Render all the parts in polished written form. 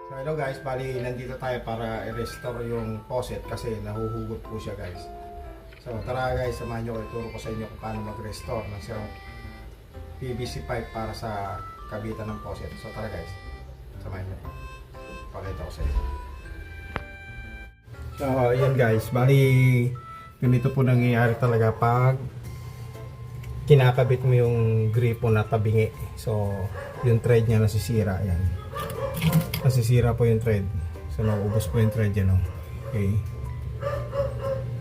So hello guys, bali nandito tayo para i-restore yung faucet kasi nahuhugot po siya guys. So tara guys, samahan nyo ko, ituro ko sa inyo kung paano mag-restore ng sirang PVC pipe para sa kabitan ng faucet. So tara guys, samahan nyo. Pakita ko sa inyo. So ayan guys, bali ganito po nangyayari talaga pag kinakabit mo yung gripo na tabingi. So yung thread niya nasisira, ayan. Nasisira po yung thread. So nauubos po yung thread yan, oh. Okay.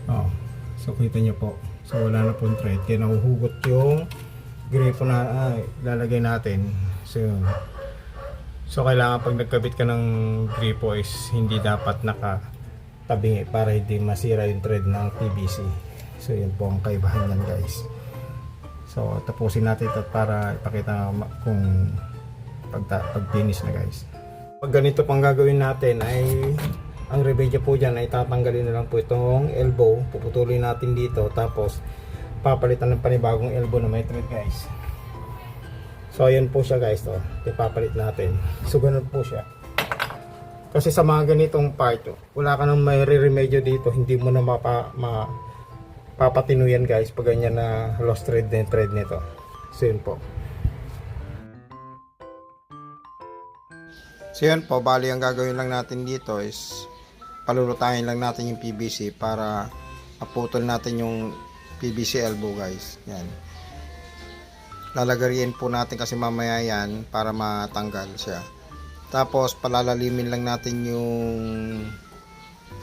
Oh. So kita nyo po. So wala na po yung thread. Kaya nahuhugot yung gripo na lalagay natin. So yun. So kailangan pag nagkabit ka ng gripo is hindi dapat nakatabingi para hindi masira yung thread ng PVC. So yun po ang kaibahan yan guys. So tapusin natin ito para ipakita kung pag-finish na guys. Pag ganito pang gagawin natin ay ang remedyo po dyan ay tatanggalin na lang po itong elbow, puputulin natin dito, tapos papalitan ng panibagong elbow na may thread guys. So ayan po siya guys, to ipapalit natin. So ganun po siya. Kasi sa mga ganitong part, wala ka nang may remedyo dito, hindi mo na papatinuyan guys pag ganyan na lost thread na yung thread nito. So yun po. So yun po, bali ang gagawin lang natin dito is palulutahin lang natin yung PVC para maputol natin yung PVC elbow guys. Yan. Lalagariin po natin kasi mamaya yan para matanggal siya. Tapos palalalimin lang natin yung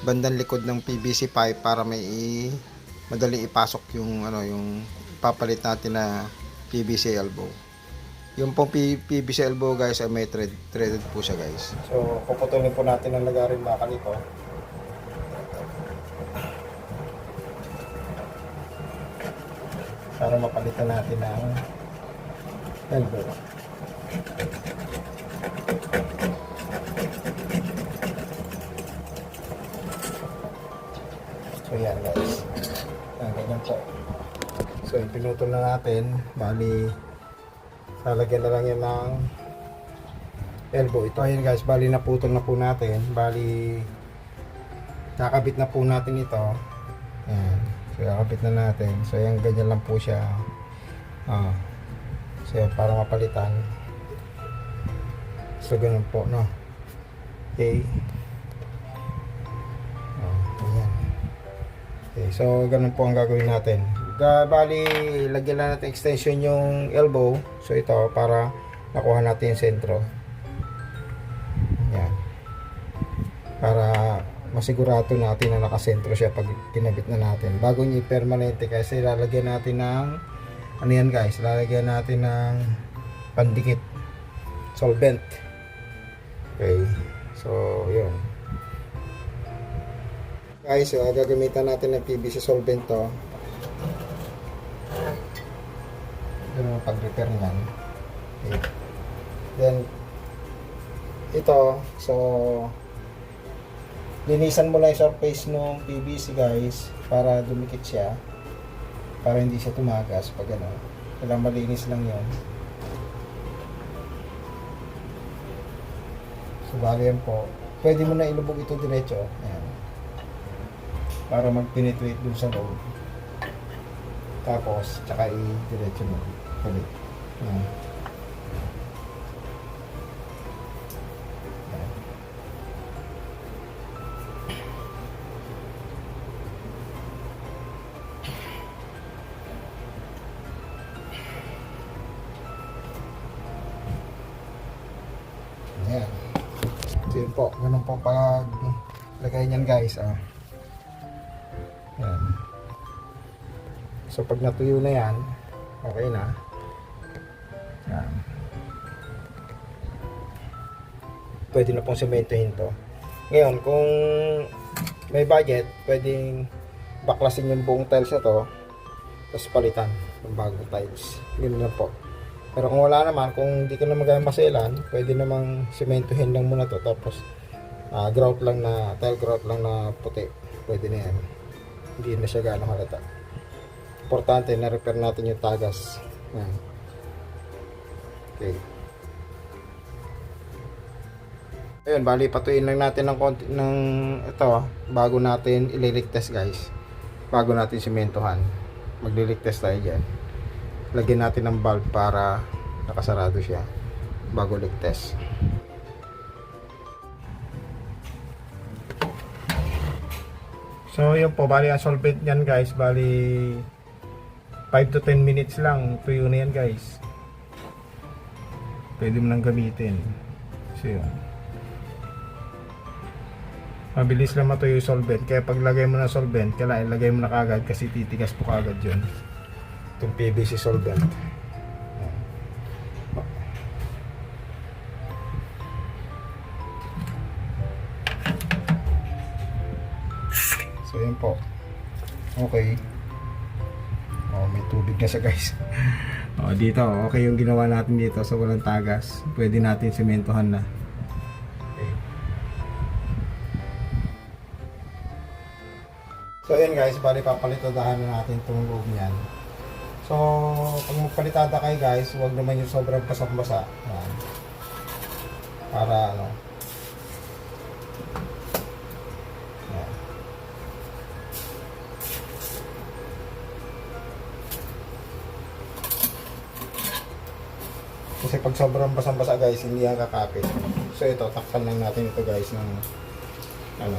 bandang likod ng PVC pipe para madali ipasok yung yung papalit natin na PVC elbow. Yung pong PVC elbow guys ay may threaded po siya guys. So puputulin po natin ang lagarin bakal ito. Para mapalitan natin ang elbow. So yan guys. Ganyan po. So pinutol na natin. Bali lalagyan na lang yan ng elbow. Ito ayun guys, bali naputol na po natin. Bali kakabit na po natin ito. Ayan. So kakabit na natin. So ayan, ganyan lang po siya. So yan, para mapalitan. So ganun po, no? Okay. Ayan. Okay, so ganun po ang gagawin natin. Bali, lagyan lang natin extension yung elbow. So ito, para nakuha natin yung sentro. Yan. Para masigurado natin na nakasentro siya pag kinabit na natin. Bago niya permanente kasi lalagyan natin ng yan guys, lalagyan natin ng pandikit. Solvent. Okay. So, yun. Guys, so, gagamitan natin ng PVC solvent to. Yung pag-repair niyan. Okay. Then ito, so linisan mo lang yung surface ng PVC guys para dumikit siya, para hindi siya tumagas pag kailangan malinis lang yun. So bali yan po, pwede mo na ilubog ito diretso. Ayan. Para mag-penetrate dun sa loob. Tapos, tsaka i-diretso mo ulit. Ayan. Ayan. So yun po, ganun po pag lagay niyan guys. Ayan. So pag natuyo na yan, okay na. Yan. Pwede na pong sementohin to. Ngayon, kung may budget, pwedeng baklasin yung buong tiles na to, tapos palitan ng bagong tiles. Yun lang po. Pero kung wala naman, kung hindi ka na magayang maselan, pwede namang sementohin lang muna to, tapos grout lang na, tile grout lang na puti. Pwede na yan. Hindi na siya gano'ng halata. Importante na repair natin yung tagas. Okay. Ayun, bali patuin lang natin ng konti ng ito bago natin i-leak test guys. Bago natin simentohan. Magli-leak test tayo diyan. Lagyan natin ng valve para nakasarado siya bago leak test. So yun po, bali ang solvent niyan guys, bali 5 to 10 minutes lang tuyo na yan guys. Pwede mo nang gamitin. So yun, mabilis lang matuyo yung solvent, kaya pag lagay mo na solvent, kailangan ilagay mo na kagad kasi titigas po kagad yun, itong PVC solvent. So yun po, okay. May tubig na siya guys. Dito okay yung ginawa natin dito sa walang tagas, pwede natin sementohan na. So ayan guys, bali papalitadahan na natin itong loob niyan. So pag magpalitada kayo guys, huwag naman yung sobrang basang-basa. Ayan. Para ano, ayan. Kasi pag sobrang basang-basa guys, hindi yan kakapit. So ito, takpan lang natin ito guys ng ano,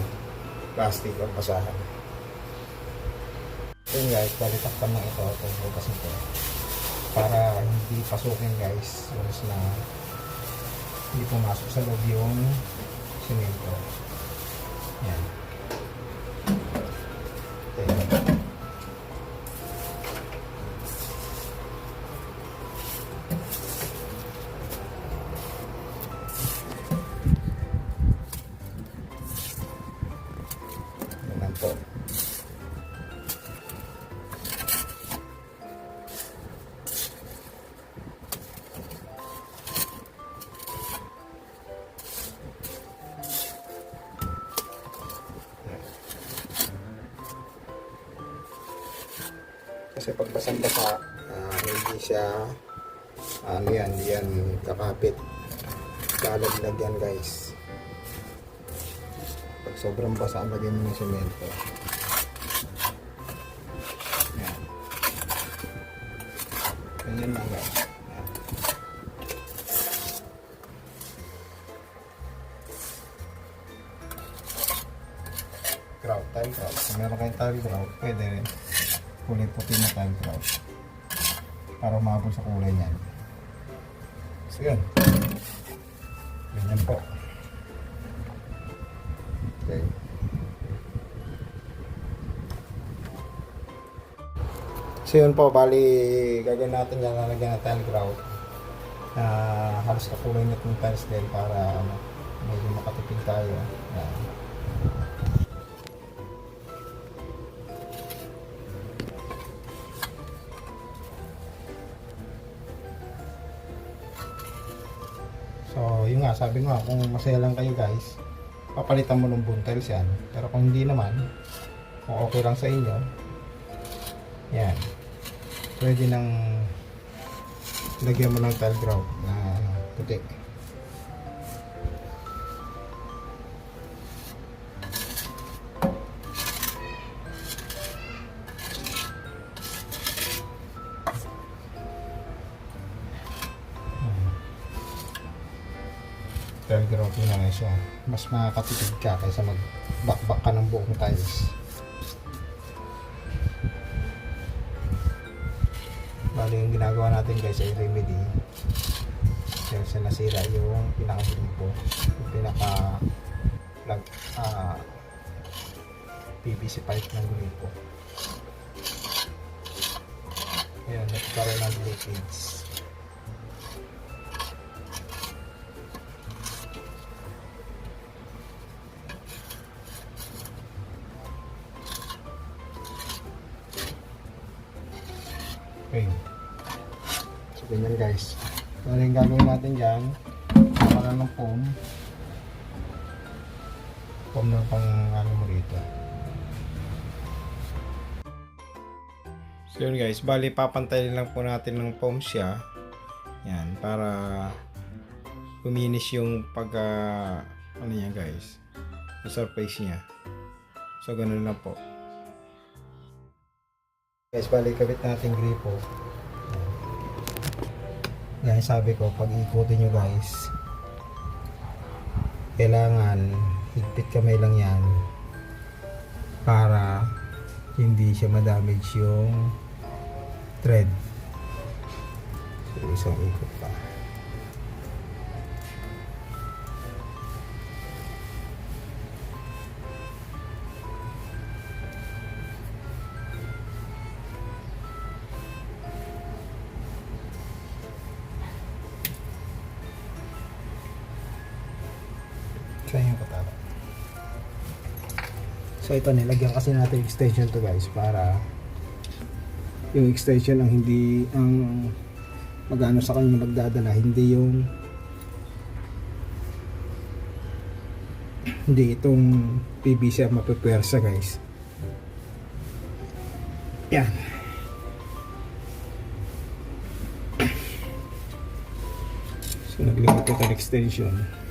plastic o basahan. Yun guys, bali takpan lang ito itong bukas nito para hindi pasukin guys once na hindi pumasok sa loob yung semento. Yan. Okay. Yan lang po. Kasi pag basang-basa, hindi siya hindi yan kakapit, lalaglag yan guys. Pag sobrang basa, lagyan mo ng semento. Yan. Ganyan lang guys. Yan. Grout, tile grout. Kung meron kayong tile grout, pwede rin kulay puti na tile grout para umabot sa kulay niyan. So yun, ganyan po. Okay. So yun po, bali gagawin natin yan, lalagyan ng tile grout na halos kakulay na itong tiles din para medyo makatipid tayo. Yan. So, yun nga, sabi nga, kung masaya lang kayo guys, papalitan mo ng buntiles yan. Pero kung hindi naman, kung okay lang sa inyo, yan, pwede nang lagyan mo ng tile grout na puti. Tile grout yun na siya. Mas makakatipid ka kaysa magbakbak ka ng buong tiles. Bali yung ginagawa natin guys ay remedy. Kasi nasira yung pinaka-grimpo, yung pinaka PVC pipe ng grimpo. Ayan, nagkaroon ng leakage. Okay. So, ganyan guys. Ano yung gagawin natin dyan? Para ng foam. Foam na pang ano mo rito. So yun guys, bali papantayin lang po natin ng foam siya. Yan, para kuminis yung ano niya guys, yung surface niya. So ganun lang po. Guys, balik kabit natin gripo. Guys, sabi ko, pag ikutin nyo guys, kailangan higpit kamay lang yan para hindi siya ma-damage yung thread. So, isang ikot pa. Yung katala. So ito, nilagyan kasi natin extension to guys, para yung extension ang hindi ang magano sa kanya magdadala, hindi itong PVC ang mapipwersa guys. Yan. So naglagay ko ng extension.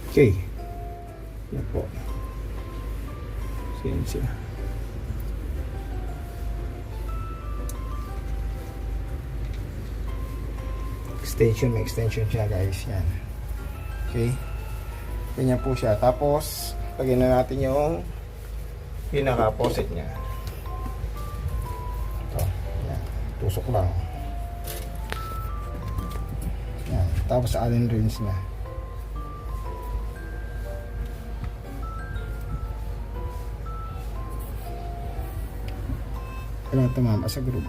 Okay. Yan po. Yan siya. May extension siya guys. Yan. Okay. Ganyan po siya. Tapos, lagyan na natin yung pinaka-poset niya. Ito. Yan. Tusok lang. Yan. Tapos, allen rings na. Kailangan tumama sa group.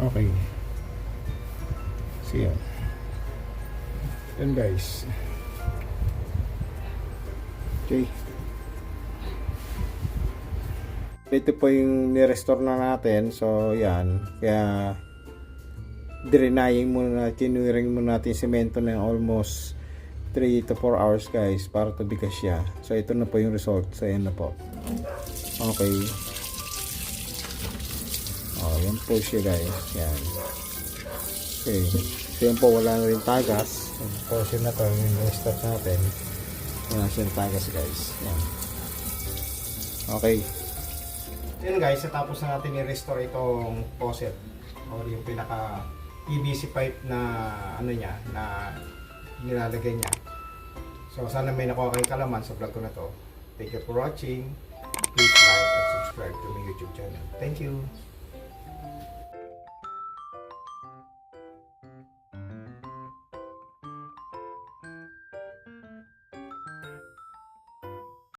Okay. So yan guys. Okay. Ito po yung ni-restore na natin. So, yan. Kaya, drenaying muna, tinuring muna natin semento na almost 3 to 4 hours guys, para tubigas siya. So, ito na po yung result. So, yan na po. Okay. Oh, yan po siya guys. Yan. Okay. So, yan po, wala na rin tagas. Yung portion na to, yung restore natin. Wala siyang tagas guys. Yan. Okay. Yun guys, tapos na natin i-restore itong faucet or yung pinaka PVC pipe na ano niya, na nilalagay niya. So sana may nakuha kayong kalaman sa vlog ko na to. Thank you for watching. Please like and subscribe to my YouTube channel. Thank you.